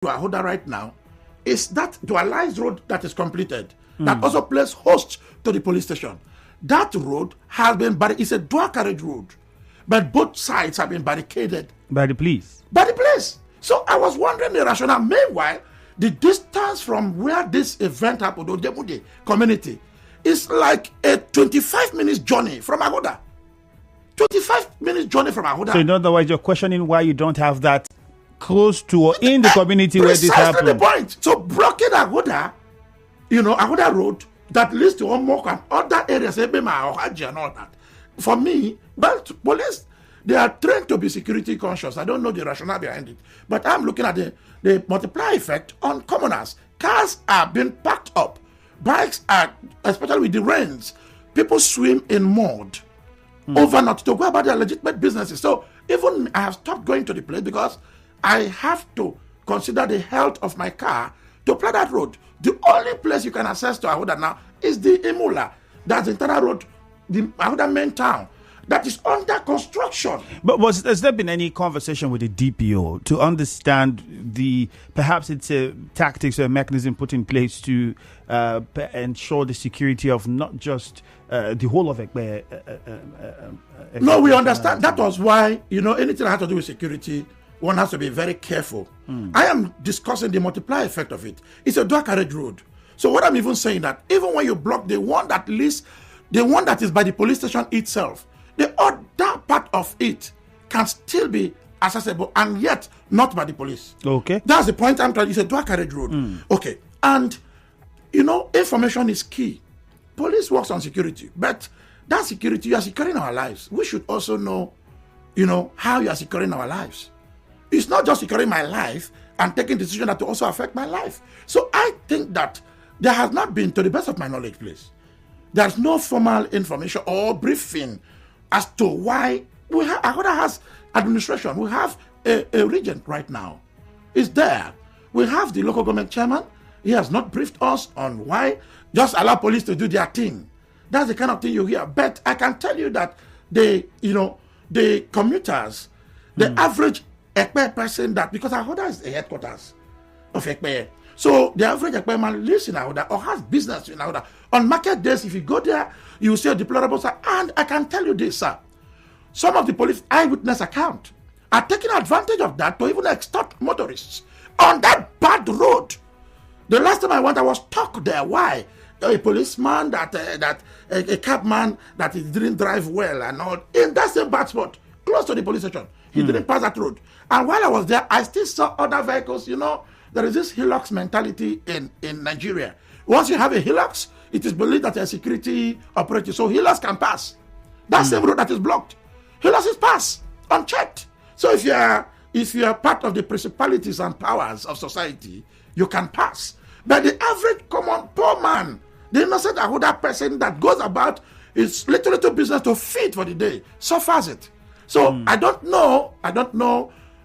to Ahoada right now is that dualized road that is completed, that also plays host to the police station. That road has been it's a dual carriage road, but both sides have been barricaded by the police. So I was wondering the rationale. Meanwhile, the distance from where this event happened, Odemude community, is like a 25 minutes journey from Ahoada. 25 minutes journey from Ahoada. So in other words, you're questioning why you don't have that close to or in the community where this happened. Precisely the point. So blocking Ahoada, Ahoada Road, that leads to Omok and other areas, Ebema or Haji and all that. For me, but police, they are trained to be security conscious. I don't know the rationale behind it. But I'm looking at the multiplier effect on commoners. Cars are being packed up. Bikes are, especially with the rains, people swim in mud overnight to go about their legitimate businesses. So even I have stopped going to the place because I have to consider the health of my car to play that road. The only place you can access to Ahoada now is the Imula. That's the internal road, the Ahoada main town. That is under construction. But has there been any conversation with the DPO to understand perhaps it's a tactics or a mechanism put in place to ensure the security of not just the whole of Ekpe? No, we understand. That was why, anything that has to do with security, one has to be very careful. I am discussing the multiplier effect of it. It's a dual carriage road. So what I'm even saying that even when you block the one that is by the police station itself, the other part of it can still be accessible and yet not by the police. Okay. That's the point I'm trying. It's a dual carriage road. Okay. And, information is key. Police works on security, but that security, you are securing our lives. We should also know, how you are securing our lives. It's not just securing my life and taking decisions that will also affect my life. So I think that there has not been, to the best of my knowledge, please, there's no formal information or briefing as to why Ahoada has administration. We have a regent right now. It's there. We have the local government chairman. He has not briefed us on why. Just allow police to do their thing. That's the kind of thing you hear. But I can tell you that the commuters, the average Ekpe person because Ahoada is the headquarters of Ekpe. So the average Ekpe man lives in Ahoada or has business in Ahoada. On market days, if you go there, you will see a deplorable sir. And I can tell you this, sir. Some of the police eyewitness account are taking advantage of that to even extort motorists on that bad road. The last time I went, I was stuck there. Why? A policeman a cabman that he didn't drive well and all in that same bad spot, close to the police station. He didn't pass that road. And while I was there, I still saw other vehicles. There is this Hilux mentality in Nigeria. Once you have a Hilux, it is believed that a security operator, so Hilux can pass. That same road that is blocked, Hilux is pass unchecked. So if you are part of the principalities and powers of society, you can pass. But the average common poor man, the innocent Ahoada person that goes about his little business to feed for the day, suffers it. So I don't know.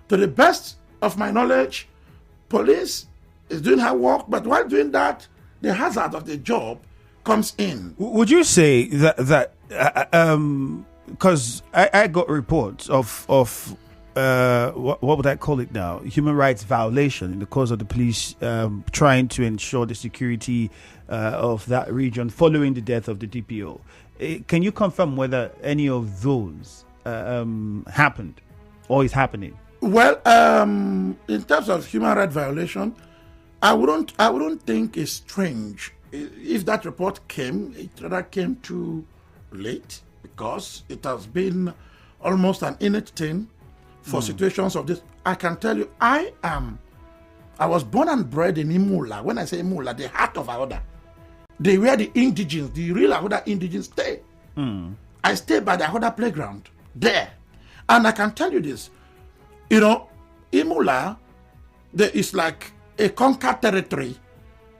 To the best of my knowledge, police is doing her work, but while doing that, the hazard of the job comes in. Would you say that because I got reports of what would I call it now? Human rights violation in the course of the police trying to ensure the security of that region following the death of the DPO. Can you confirm whether any of those happened or is happening? Well, in terms of human rights violation, I wouldn't think it's strange if that report came. It rather came too late because it has been almost an innate thing for situations of this. I can tell you, I was born and bred in Imula. When I say Imula, the heart of Ahoada, where the indigens, the real Ahoada indigens stay. I stay by the Ahoada playground there, and I can tell you this. Imula, there is like a conquered territory.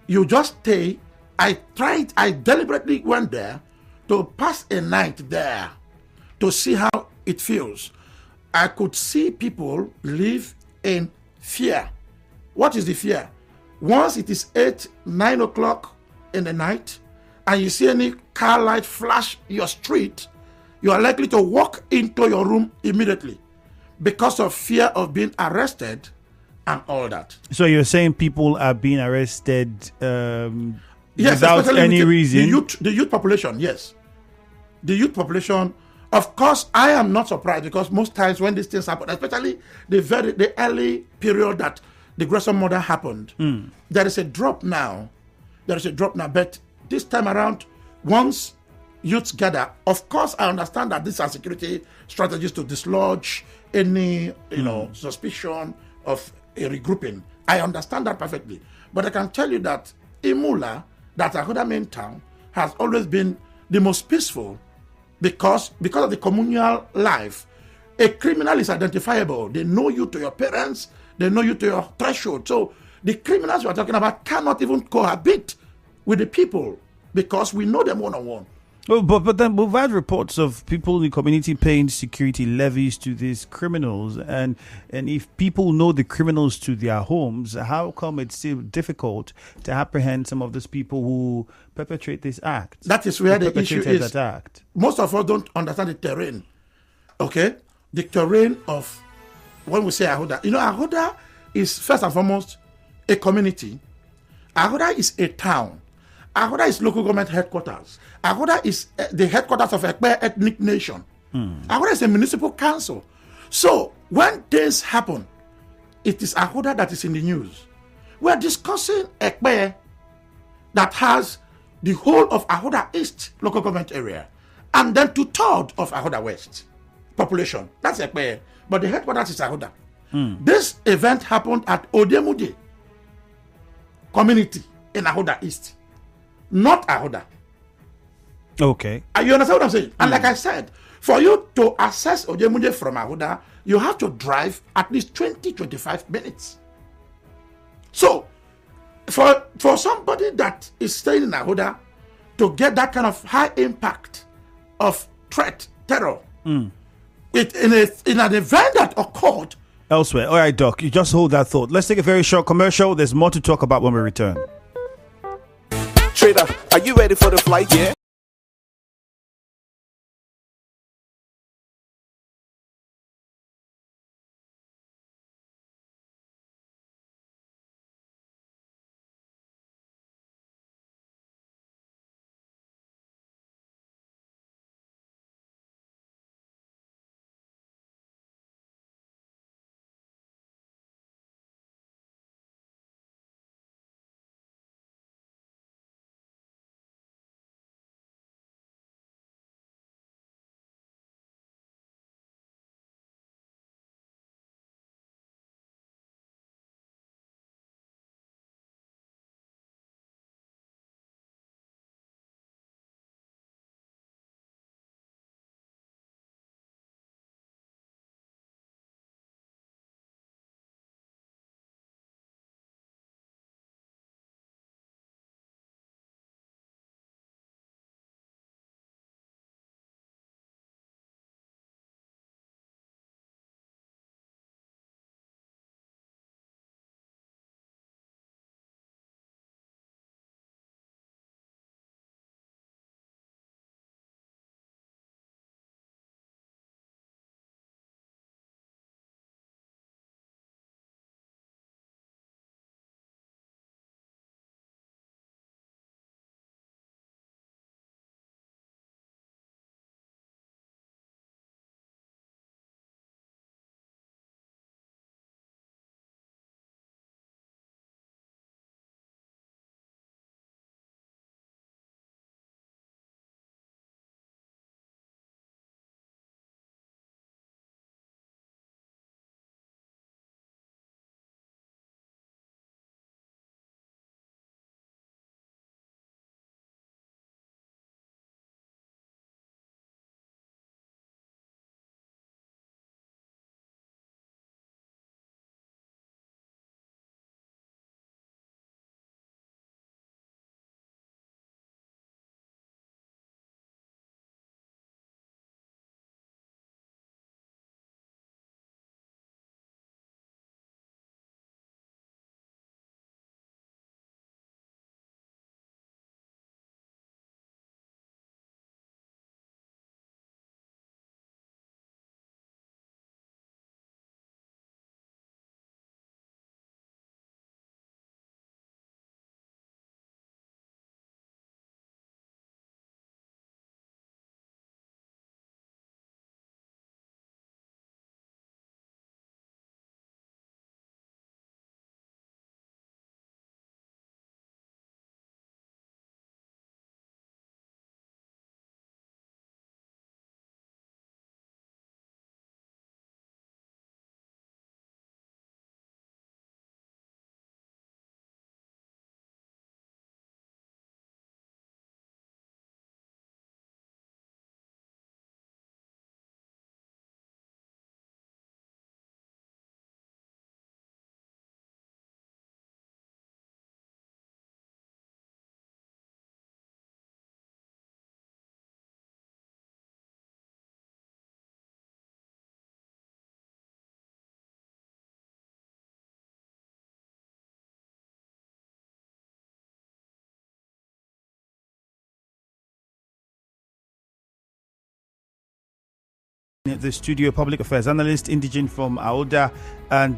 You just stay. I deliberately went there to pass a night there to see how it feels. I could see people live in fear. What is the fear? Once it is 8, 9 o'clock in the night and you see any car light flash your street, you are likely to walk into your room immediately because of fear of being arrested and all that. So you're saying people are being arrested Yes, without especially any with reason? The youth population, yes. The youth population, of course, I am not surprised because most times when these things happen, especially the early period that the Gresham murder happened, there is a drop now. But this time around, once youths gather, of course, I understand that these are security strategies to dislodge any suspicion of a regrouping. I understand that perfectly. But I can tell you that Imula, that Ahoada main town, has always been the most peaceful because of the communal life. A criminal is identifiable. They know you to your parents. They know you to your threshold. So the criminals we are talking about cannot even cohabit with the people because we know them one-on-one. Oh, but then we've had reports of people in the community paying security levies to these criminals, and if people know the criminals to their homes, how come it's still difficult to apprehend some of those people who perpetrate this act? That is where the issue is. That act. Most of us don't understand the terrain. Okay, the terrain of when we say Ahoada. Ahoada is first and foremost a community. Ahoada is a town. Ahoada is local government headquarters. Ahoada is the headquarters of Ekpe ethnic nation. Ahoada is a municipal council. So when things happen, it is Ahoada that is in the news. We are discussing Ekpe that has the whole of Ahoada East local government area, and then 2/3 of Ahoada West population. That's Ekpe, but the headquarters is Ahoada. This event happened at Odemude community in Ahoada East. Not Ahoada. Okay. You understand what I'm saying? And like I said, for you to access Ojemunde from Ahoada, you have to drive at least 20-25 minutes. So, for somebody that is staying in Ahoada to get that kind of high impact of threat, terror, in an event that occurred elsewhere. All right, Doc, you just hold that thought. Let's take a very short commercial. There's more to talk about when we return. Trader, are you ready for the flight? Yeah. The studio, public affairs analyst, indigene from Ahoada, and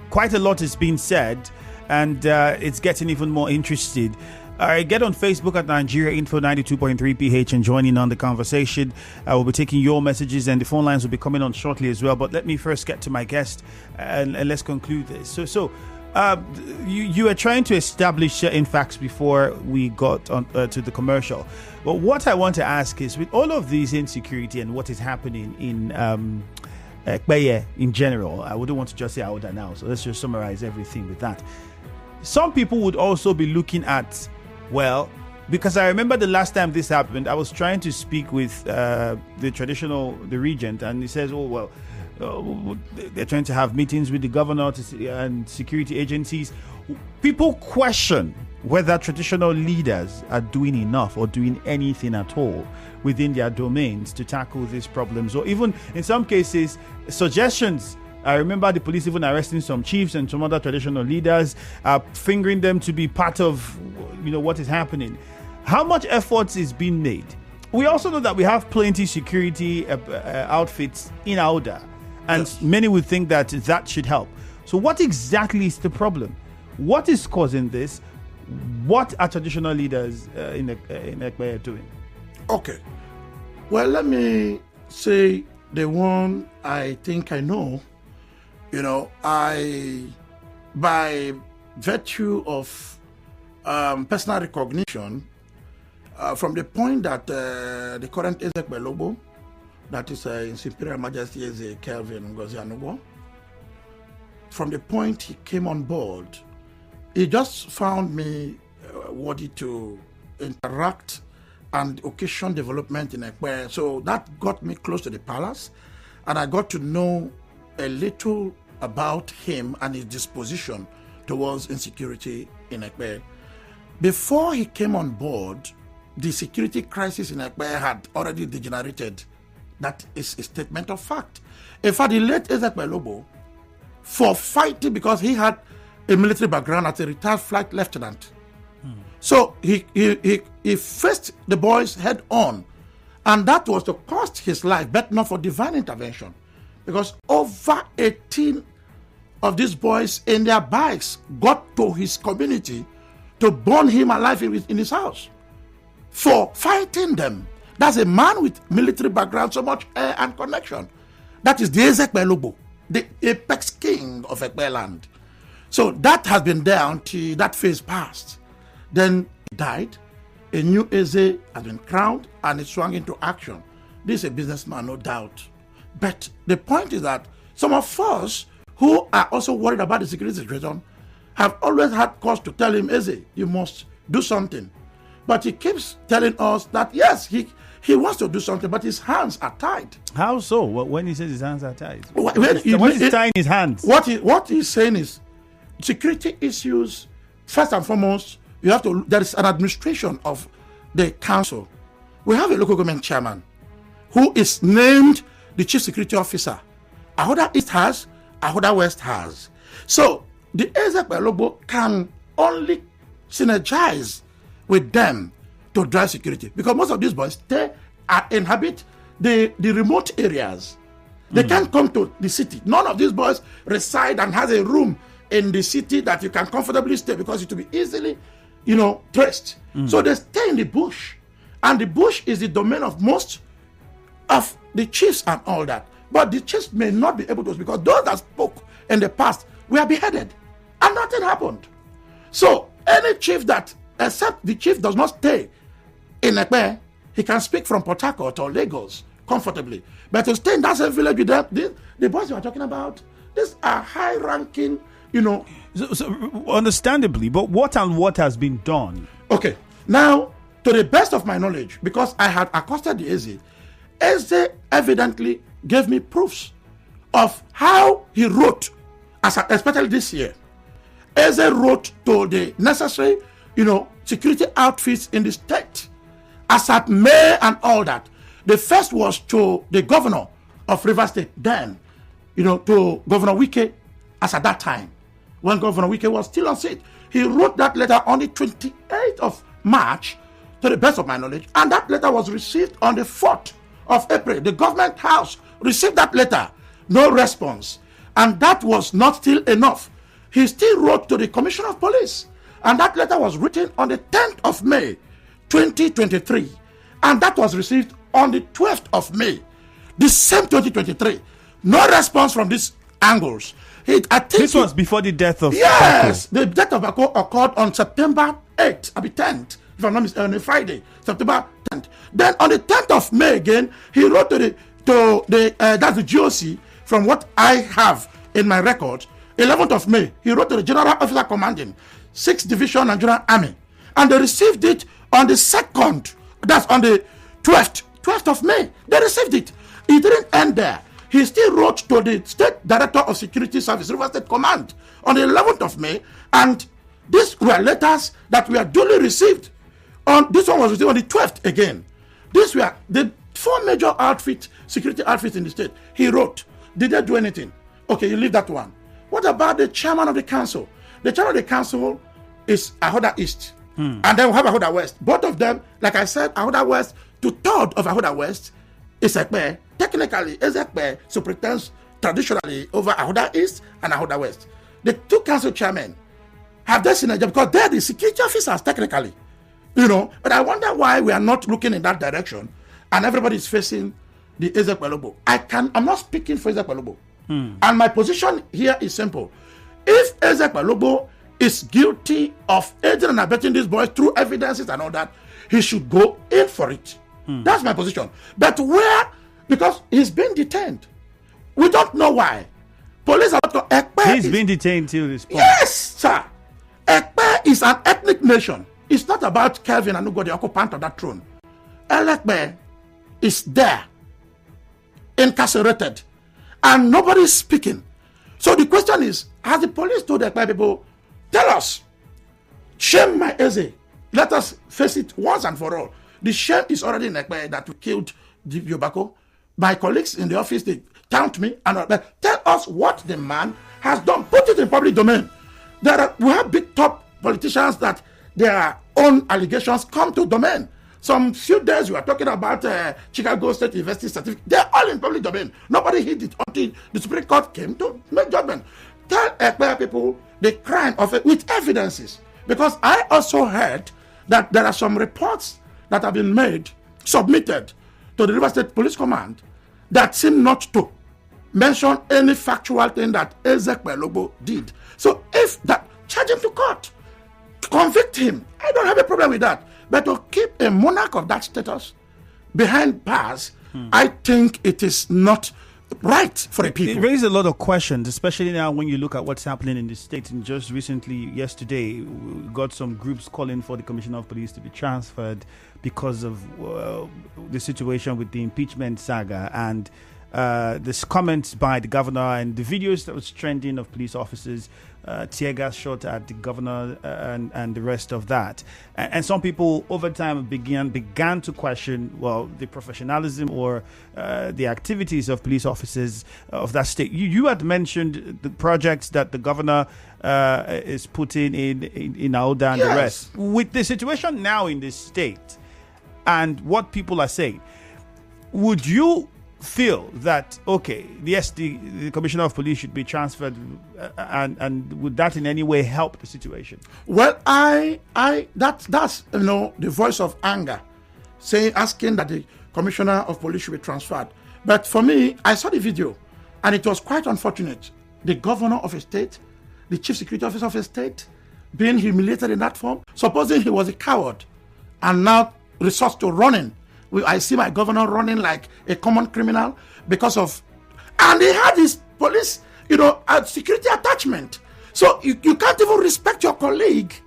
quite a lot is being said, and it's getting even more interested. All right, get on Facebook at Nigeria Info 92.3 PH and join in on the conversation. I will be taking your messages, and the phone lines will be coming on shortly as well. But let me first get to my guest, and let's conclude this. So you were trying to establish certain facts before we got on to the commercial. But what I want to ask is, with all of these insecurity and what is happening in Ekpeye in general, I wouldn't want to just say Ahoada now, so let's just summarize everything with that. Some people would also be looking at, well, because I remember the last time this happened, I was trying to speak with the regent, and he says, they're trying to have meetings with the governor and security agencies. People question whether traditional leaders are doing enough or doing anything at all within their domains to tackle these problems, or even in some cases suggestions. I remember the police even arresting some chiefs and some other traditional leaders, fingering them to be part of what is happening. How much effort is being made? We also know that we have plenty security outfits in Ahoada, and yes, many would think that should help. So what exactly is the problem? What is causing this? What are traditional leaders in Ekpeye doing? Okay. Well, let me say the one I think I know. By virtue of personal recognition, from the point that the current Ekpeye Lobo, that is His Imperial Majesty Eze Kelvin Ngozi Anugbo, from the point he came on board, he just found me worthy to interact and occasion development in Ekpeye. So that got me close to the palace, and I got to know a little about him and his disposition towards insecurity in Ekpeye. Before he came on board, the security crisis in Ekpeye had already degenerated. That is a statement of fact. In fact, the late Ekpeye Lobo, for fighting, because he had a military background as a retired flight lieutenant. So he faced the boys head on, and that was to cost his life, but not for divine intervention, because over 18 of these boys in their bikes got to his community to burn him alive in his house for fighting them. That's a man with military background, so much air and connection. That is the Ekpeye Lobo, the apex king of Ekpeye land. So that has been there until that phase passed. Then he died. A new Eze has been crowned, and it swung into action. This is a businessman, no doubt. But the point is that some of us who are also worried about the security situation have always had cause to tell him, Eze, you must do something. But he keeps telling us that, yes, he wants to do something, but his hands are tied. How so? When he says his hands are tied? What is tying his hands? What he's saying is, security issues, first and foremost, there is an administration of the council. We have a local government chairman who is named the chief security officer. Ahoada East has, Ahoada West has. So the Ekpeye Lobo can only synergize with them to drive security, because most of these boys, they inhabit the remote areas. They can't come to the city. None of these boys reside and has a room in the city that you can comfortably stay, because it will be easily, traced. So they stay in the bush, and the bush is the domain of most of the chiefs and all that. But the chiefs may not be able to, because those that spoke in the past were beheaded, and nothing happened. So any chief that, except the chief does not stay in Ekpeye, he can speak from Port Harcourt or Lagos comfortably. But to stay in that same village with them, the boys you are talking about, these are high-ranking, So understandably, but what has been done? Okay, now, to the best of my knowledge, because I had accosted the Eze evidently gave me proofs of how he wrote, especially this year. Eze wrote to the necessary, security outfits in the state, as at May and all that. The first was to the governor of Rivers State then, to Governor Wike, as at that time, when Governor Wike was still on seat. He wrote that letter on the 28th of March, to the best of my knowledge, and that letter was received on the 4th of April, the government house received that letter. No response. And that was not still enough. He still wrote to the Commissioner of Police. And that letter was written on the 10th of May, 2023. And that was received on the 12th of May, the same 2023. No response from these angles. I think this was before the death of Yes, Bako. The death of Bako occurred on September 8th, 10th, if I'm not mistaken, on a Friday, September 10th. Then on the 10th of May again, he wrote to the that's the GOC, from what I have in my record. 11th of May, he wrote to the General Officer Commanding 6th Division Nigerian Army, and they received it on the 2nd, that's on the 12th of May. They received it. It didn't end there. He still wrote to the State Director of Security Service, River State Command, on the 11th of May, and these were letters that were duly received. This one was received on the 12th again. These were the 4 major security outfits in the state. He wrote. Did they do anything? Okay, you leave that one. What about the chairman of the council? The chairman of the council is Ahoada East. And then we have Ahoada West. Both of them, like I said, Ahoada West, 2/3 of Ahoada West is Ekpe. Technically, Ekpe superintends traditionally over Ahoada East and Ahoada West. The 2 council chairmen have this synergy because they're the security officers technically, But I wonder why we are not looking in that direction, and everybody is facing the Ezekwe Lobo. I'm not speaking for Ezekwe Lobo, and my position here is simple. If Ezekwe Lobo is guilty of aiding and abetting these boys through evidences and all that, he should go in for it. That's my position. But because he's been detained. We don't know why. Police are not Ekpe. He's been detained till this point. Yes, sir. Ekpe is an ethnic nation. It's not about Kelvin and Ugo, the occupant of that throne. Ekpe is there, incarcerated, and nobody is speaking. So the question is, has the police told the Ekpe people, tell us, shame my Eze, let us face it once and for all. The shame is already in Ekpe that we killed Bako. My colleagues in the office, they count me and tell us what the man has done. Put it in public domain. We have big top politicians that their own allegations come to domain. Some few days we are talking about Chicago State University certificate. They're all in public domain. Nobody hid it until the Supreme Court came to make judgment. Tell Ekpe people the crime of it with evidences. Because I also heard that there are some reports that have been submitted to the River State Police Command that seem not to mention any factual thing that Ezekwe Lobo did. So if that, charge him to court, convict him. I don't have a problem with that. But to keep a monarch of that status behind bars, I think it is not right for the people. It raises a lot of questions, especially now when you look at what's happening in the state. And just recently, yesterday, we got some groups calling for the Commissioner of Police to be transferred because of the situation with the Impeachment Saga and this comments by the governor and the videos that was trending of police officers tear gas shot at the governor and the rest of that. And some people over time began to question, the professionalism or the activities of police officers of that state. You had mentioned the projects that the governor is putting in Ahoada and the rest. With the situation now in this state and what people are saying, would you feel that the Commissioner of Police should be transferred, and would that in any way help the situation? Well, that's the voice of anger, asking that the Commissioner of Police should be transferred. But for me, I saw the video, and it was quite unfortunate. The governor of a state, the chief security officer of a state, being humiliated in that form, supposing he was a coward, and now resorts to running. I see my governor running like a common criminal and he had his police, security attachment. So you can't even respect your colleagues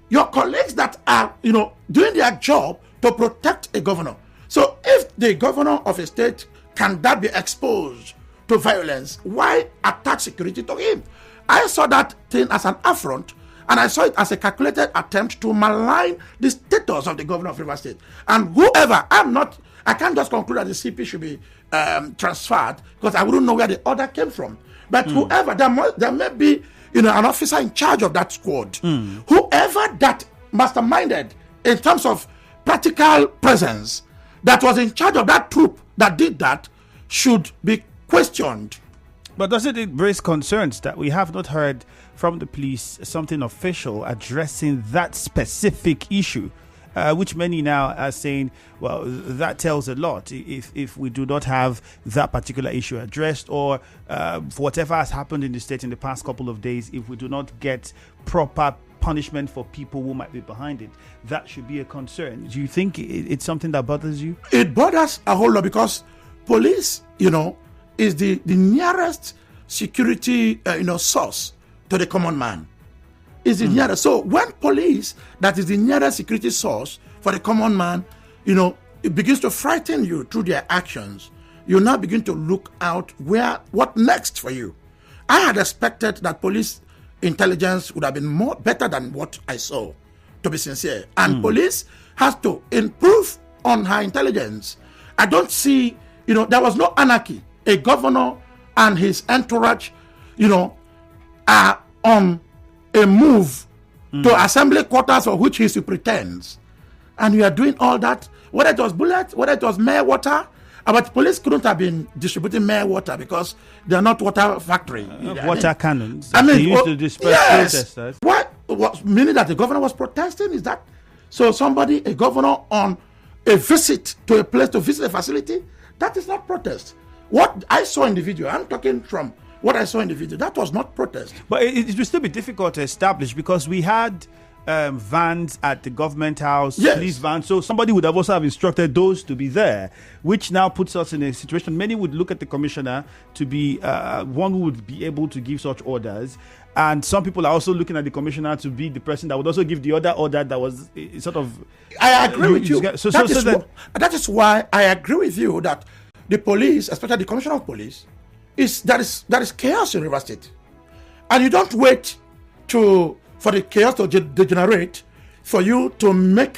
that are, doing their job to protect a governor. So if the governor of a state can that be exposed to violence, why attach security to him? I saw that thing as an affront. And I saw it as a calculated attempt to malign the status of the governor of River State. And whoever, I can't just conclude that the CP should be transferred because I wouldn't know where the order came from. But whoever, there may be, an officer in charge of that squad. Whoever that masterminded in terms of practical presence that was in charge of that troop that did that should be questioned. But doesn't it raise concerns that we have not heard from the police something official addressing that specific issue, which many now are saying, well, that tells a lot if we do not have that particular issue addressed, or for whatever has happened in the state in the past couple of days, if we do not get proper punishment for people who might be behind it, that should be a concern. Do you think it's something that bothers you? It bothers a whole lot because police, is the nearest security, source to the common man. Is the nearest. So when police, that is the nearest security source for the common man, it begins to frighten you through their actions, you now begin to look out what next for you. I had expected that police intelligence would have been better than what I saw, to be sincere. And police has to improve on her intelligence. I don't see, there was no anarchy. A governor and his entourage, are on a move to assembly quarters for which he pretends. And we are doing all that, whether it was bullets, whether it was mere water. But police couldn't have been distributing mere water because they are not water factory. Water cannons. They used to disperse protesters. What meaning that the governor was protesting? Is that so? A governor on a visit to a place to visit a facility, that is not protest. What I saw in the video, I'm talking from what I saw in the video, that was not protest. But it will still be difficult to establish because we had vans at the government house, police vans. So somebody would have also have instructed those to be there, which now puts us in a situation. Many would look at the commissioner to be one who would be able to give such orders. And some people are also looking at the commissioner to be the person that would also give the other order that was sort of... I agree with you. That is why I agree with you that the police, especially the commissioner of police, there is chaos in River State. And you don't wait for the chaos to degenerate for you to make...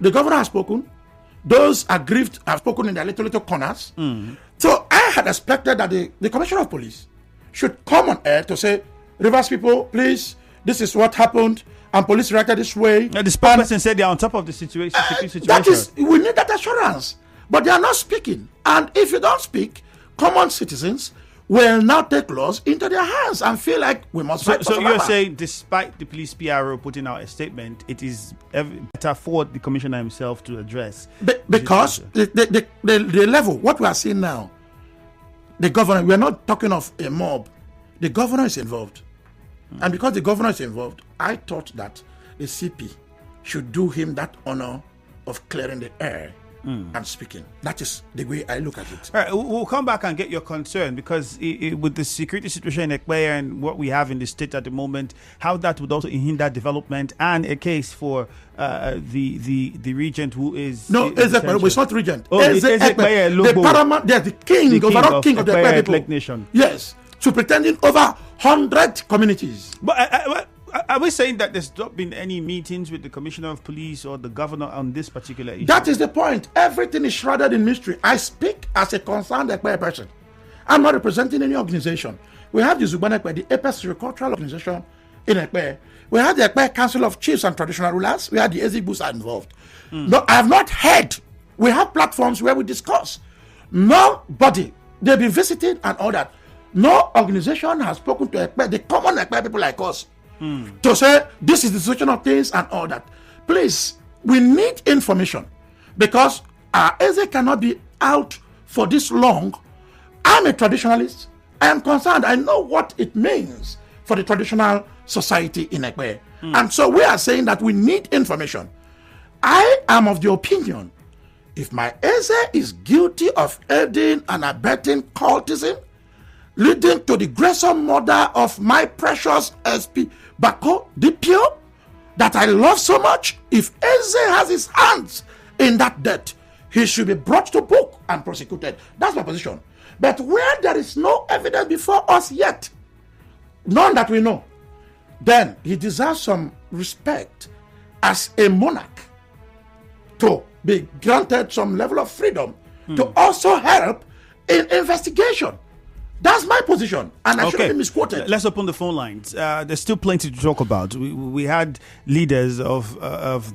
The governor has spoken. Those aggrieved have spoken in their little corners. So I had expected that the commissioner of police should come on air to say, Rivers people, please, this is what happened, and police reacted this way. The spokesperson said they are on top of the situation. We need that assurance. But they are not speaking. And if you don't speak, common citizens will now take laws into their hands and feel like we must fight. So you're saying, despite the police PRO putting out a statement, it is better for the commissioner himself to address? Because the level, what we are seeing now, the governor, we are not talking of a mob. The governor is involved. And because the governor is involved, I thought that the CP should do him that honor of clearing the air and speaking. That is the way I look at it. All right, we'll come back and get your concern because with the security situation in Ekpe and what we have in the state at the moment, how that would also hinder development and a case for the regent who is... No, Ekpe, it's not regent. The paramount, the king, the overall king of the Ekpe people. Nation. Yes, superintending over 100 communities. But are we saying that there's not been any meetings with the commissioner of police or the governor on this particular issue? That is the point. Everything is shrouded in mystery. I speak as a concerned Ekpe person. I'm not representing any organization. We have the Zuban Ekpe, the Apex Agricultural Organization in Ekpe. We have the Ekpe Council of Chiefs and Traditional Rulers. We have the Ezigbus are involved. No, I have not heard. We have platforms where we discuss. Nobody. They've been visited and all that. No organization has spoken to Ekpe, the common Ekpe people like us, to say this is the situation of things and all that. Please, we need information because our Eze cannot be out for this long. I'm a traditionalist. I am concerned. I know what it means for the traditional society in Ekpe. And so we are saying that we need information. I am of the opinion, if my Eze is guilty of aiding and abetting cultism, leading to the gruesome murder of my precious SP Bako Dipio, that I love so much, if Eze has his hands in that death, he should be brought to book and prosecuted. That's my position. But where there is no evidence before us yet, none that we know, then he deserves some respect as a monarch to be granted some level of freedom to also help in investigation. That's my position, and I shouldn't be misquoted. Let's open the phone lines. There's still plenty to talk about. We had leaders of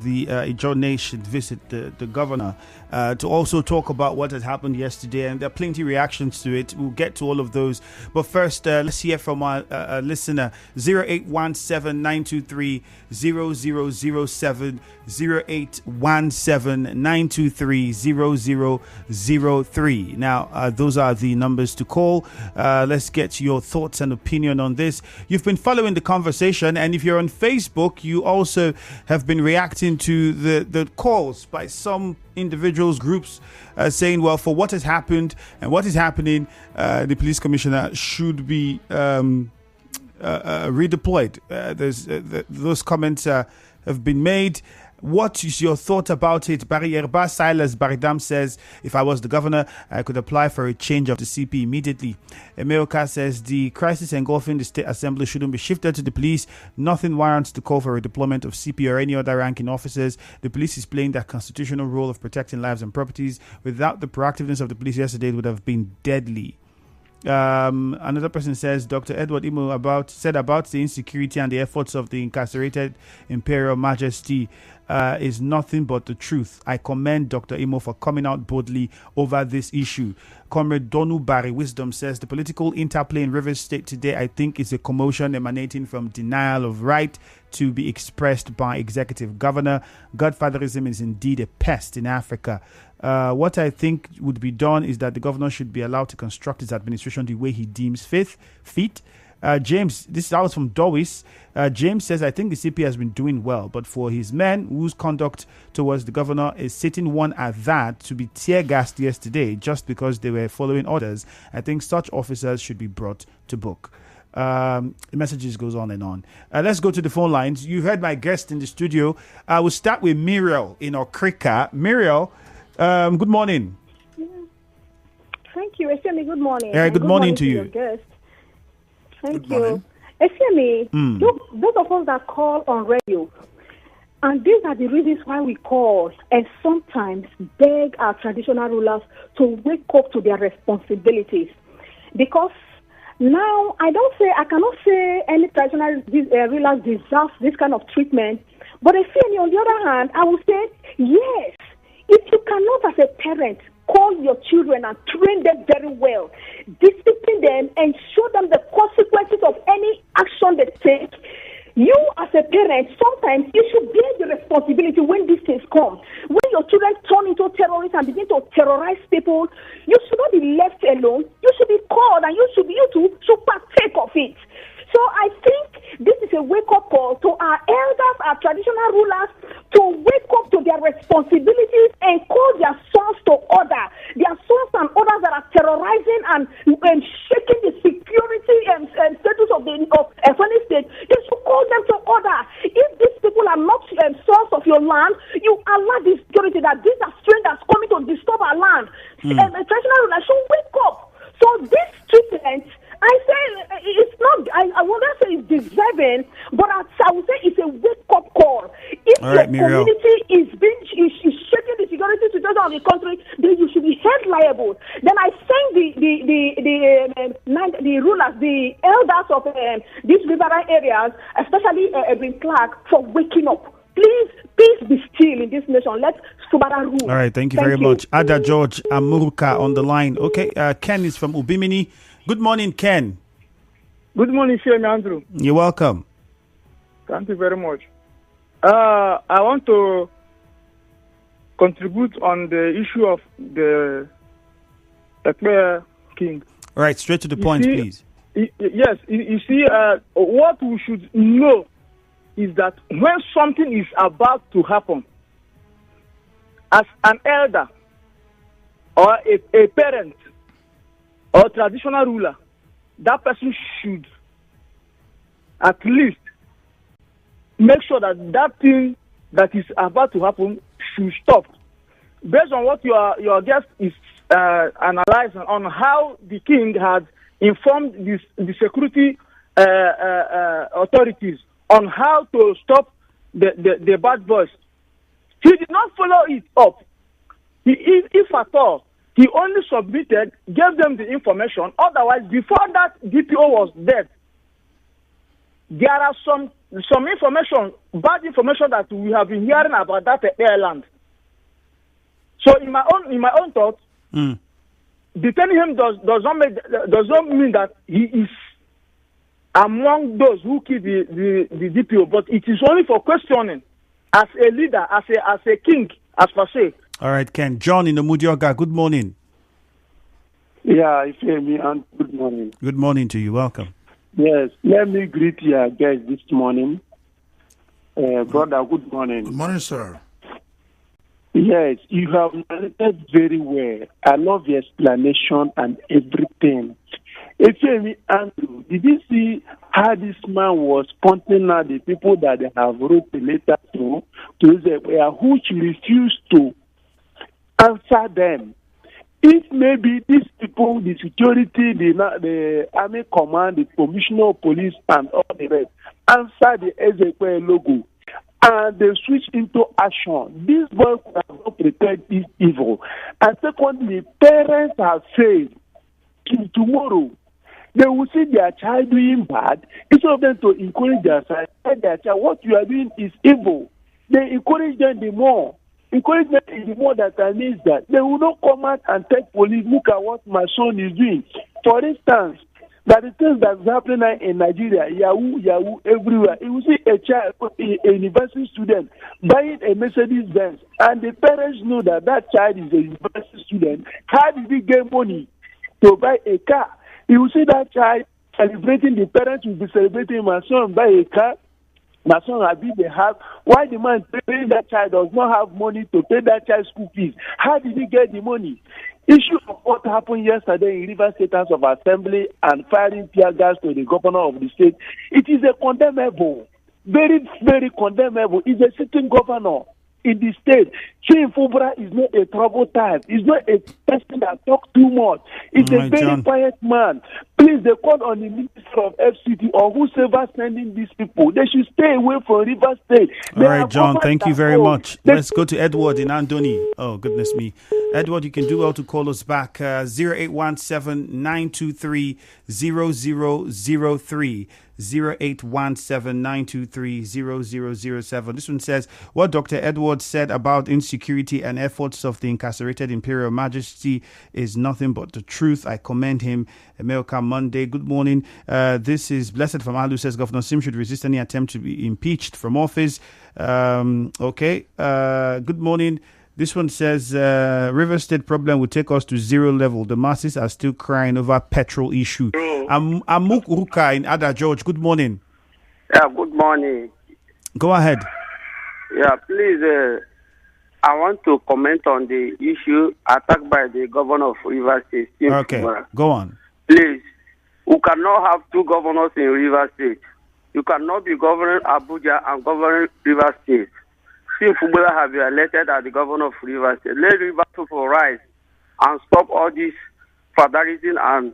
the Ijaw Nation visit the governor to also talk about what had happened yesterday, and there are plenty of reactions to it. We'll get to all of those. But first, let's hear from our listener, 0817-923-0007, 0817-923-0003. Now, those are the numbers to call. Let's get your thoughts and opinion on this. You've been following the conversation, and if you're on Facebook, you also have been reacting to the calls by some individuals, groups, saying, well, for what has happened and what is happening, the police commissioner should be redeployed. Those comments have been made. What is your thought about it? Barry Yerba Silas Baridam says, if I was the governor, I could apply for a change of the CP immediately. Emeoka says, the crisis engulfing the state assembly shouldn't be shifted to the police. Nothing warrants the call for a deployment of CP or any other ranking officers. The police is playing their constitutional role of protecting lives and properties. Without the proactiveness of the police yesterday, it would have been deadly. Another person says, Dr. Edward Imo said about the insecurity and the efforts of the incarcerated Imperial Majesty is nothing but the truth. I commend Dr. Imo for coming out boldly over this issue. Comrade Donu Barry Wisdom says, the political interplay in Rivers State today, I think, is a commotion emanating from denial of right to be expressed by executive governor. Godfatherism is indeed a pest in Africa. What I think would be done is that the governor should be allowed to construct his administration the way he deems fit. James, that was from Dowis. James says, I think the CP has been doing well, but for his men whose conduct towards the governor is sitting one at that to be tear gassed yesterday just because they were following orders, I think such officers should be brought to book. The messages goes on and on. Let's go to the phone lines. You heard my guest in the studio. I will start with Muriel in Okrika. Muriel, good morning. Thank you, Eshemi. Good morning. Good morning to you. Thank you. Eshemi, those of us that call on radio, and these are the reasons why we call and sometimes beg our traditional rulers to wake up to their responsibilities. Because now, I cannot say any traditional rulers deserve this kind of treatment, but Eshemi, on the other hand, I will say, yes, if you cannot as a parent call your children and train them very well, discipline them and show them the consequences of any action they take, you as a parent, sometimes you should bear the responsibility when these things come. When your children turn into terrorists and begin to terrorize people, you should not be left alone. You should be called and you too should partake of it. So I think this is a wake-up call to our elders, our traditional rulers, to wake up to their responsibilities and call their sons to order. Their sons and others that are terrorizing and shaking the security and status of any state, they should call them to order. If these people are not sons of your land, you allow the security that these are strangers coming to disturb our land. Traditional rulers should wake up. So this treatment, I say it's not, I wouldn't say it's deserving, but I would say it's a wake-up call. If your community is shaking the security situation of the country, then you should be held liable. Then I thank the rulers, the elders of these riverine areas, especially Edwin Clark, for waking up. Please, peace be still in this nation. Let Subara rule. All right, thank you very much. Ada George Amuruka on the line. Okay, Ken is from Ubimini. Good morning, Ken. Good morning, Shane Andrew. You're welcome. Thank you very much. I want to contribute on the issue of the Ekpe King. All right, straight to the point, please. Yes, you see, what we should know is that when something is about to happen, as an elder or a parent or traditional ruler, that person should at least make sure that that thing that is about to happen should stop. Based on what your guest is analyzing on how the king had informed the security authorities on how to stop the bad boys, he did not follow it up. If at all, He only submitted, gave them the information. Otherwise, before that DPO was dead, there are some information, bad information that we have been hearing about that airland. So in my own thoughts, detaining him does not mean that he is among those who killed the DPO, but it is only for questioning as a leader, as a king, as per se. All right, Ken. John in the Mudioga, good morning. Yeah, it's me, and good morning. Good morning to you. Welcome. Yes, let me greet your guest this morning. Brother, good morning. Good morning, sir. Yes, you have narrated very well. I love the explanation and everything. Efemi Andrew, did you see how this man was pointing out the people that they have wrote the letter to Israel, who refused to answer them? If maybe these people, the security, the army command, the commissioner of police, and all the rest, answer the Ezekiel logo, and they switch into action, this boy could have not prepared this evil. And secondly, parents are saying, tomorrow, they will see their child doing bad, instead of them to encourage their child, what you are doing is evil. They encourage them the more. Encouragement is the more that means that they will not come out and tell police, look at what my son is doing. For instance, that the things that's happening now in Nigeria, Yahoo everywhere. You will see a child, a university student, buying a Mercedes Benz, and the parents know that that child is a university student. How did he get money to buy a car? You will see that child celebrating, the parents will be celebrating, my son buy a car. My son has been the house. Why the man paying that child does not have money to pay that child's school fees? How did he get the money? Issue of what happened yesterday in Rivers State House of Assembly and firing tear gas to the governor of the state. It is a condemnable, very, very condemnable. He's a sitting governor in the state. Chief Fubra is not a trouble type. He's not a person that talks too much. He's a very John. quiet man. Please, they call on the minister of FCT or whosoever sending these people. They should stay away from River State. All right, John, thank you very much. Let's go to Edward in Andoni. Oh, goodness me. Edward, you can do well to call us back. 0817-923-0003. 0817-923-0007. This one says, what Dr. Edwards said about insecurity and efforts of the incarcerated Imperial Majesty is nothing but the truth. I commend him. America Monday. Good morning. This is Blessed from Alu, says Governor Sim should resist any attempt to be impeached from office. Okay. Good morning. This one says, River State problem will take us to zero level. The masses are still crying over petrol issue. Amuk Uruka in Ada George, good morning. Yeah, good morning. Go ahead. Yeah, please, I want to comment on the issue attacked by the governor of River State. Okay, go on. Please, we cannot have two governors in River State. You cannot be governing Abuja and governing River State. If Fubula have been elected as the governor of River State, let River people rise and stop all this fatalism and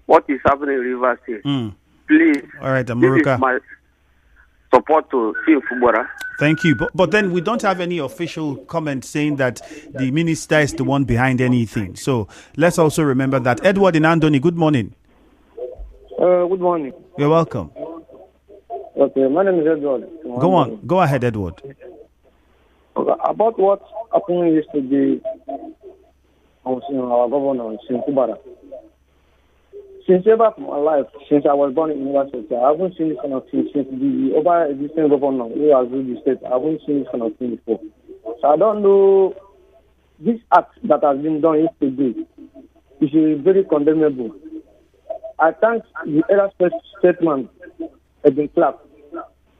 what is happening in River State. Please. All right, this Amuruka. is my support to Chief Fubara. Thank you. But then we don't have any official comment saying that the minister is the one behind anything. So let's also remember that. Edward in Andoni, good morning. Good morning. You're welcome. Okay, my name is Edward. Go on. Go ahead, Edward. About what happened yesterday on our governor, Sinkubara. Since ever from my life, since I was born in university, I haven't seen this kind of thing since the over existing governor who has ruled the state. I haven't seen this kind of thing before. So I don't know, this act that has been done yesterday is very condemnable. I thank the other statement has been clapped.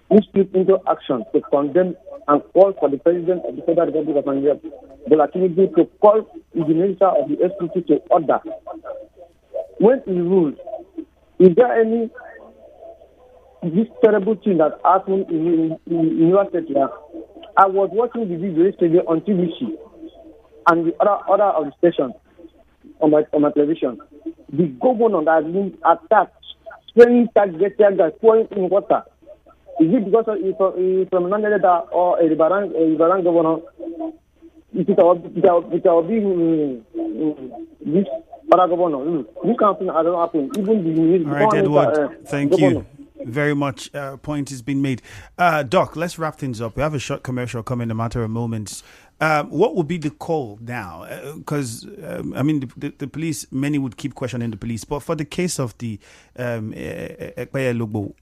Which took into action to condemn and call for the President of the Federal Republic of Nigeria, Bola Tinubu, to call the Minister of the SPT to order. When he ruled, is there any this terrible thing that happened in University? I was watching the video yesterday on TVC and the other of the stations on my television. The governor that has been attacked, spraying target gas, pouring in water. Is it because he's from Naneleta or a Ribaran governor? It will be this other governor. This kind of thing has not happened. Even the all right, Edward, thank you very much. Point has been made. Doc, let's wrap things up. We have a short commercial coming in a matter of moments. What would be the call now? Because the police, many would keep questioning the police, but for the case of the Ekpeye Logbo,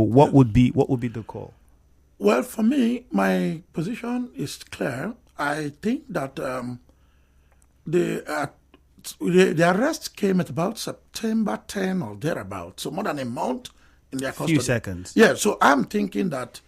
what would be the call? Well, for me, my position is clear. I think that the arrest came at about September 10 or thereabout, so more than a month in their custody. Few seconds. Yeah, so I'm thinking that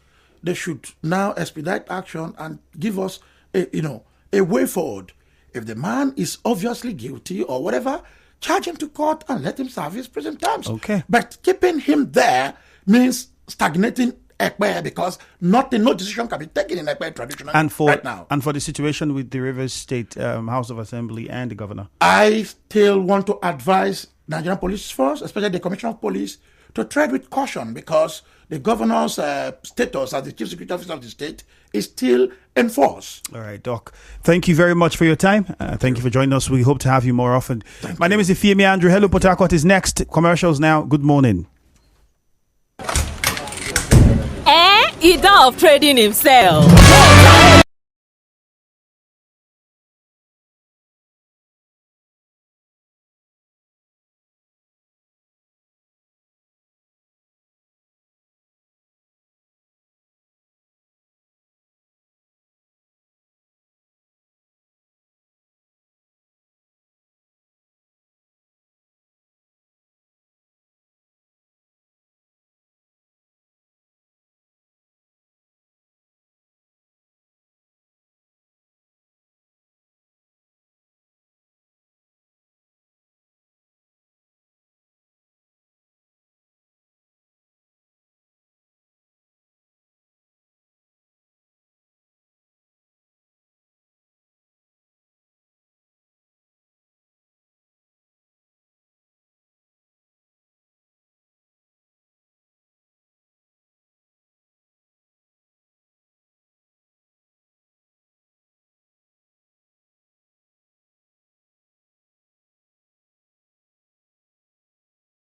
they should now expedite action and give us a way forward. If the man is obviously guilty or whatever, charge him to court and let him serve his prison terms. Okay. But keeping him there means stagnating Ekpeye, because no decision can be taken in Ekpeye traditionally right now. And for the situation with the Rivers State House of Assembly and the governor? I still want to advise Nigerian Police Force, especially the Commissioner of Police, to tread with caution, because the governor's status as the chief security officer of the state is still in force. All right, Doc. Thank you very much for your time. Thank you for joining us. We hope to have you more often. My name is Ifeami Andrew. Hello, Port Harcourt is next. Commercials now. Good morning. He done of trading himself.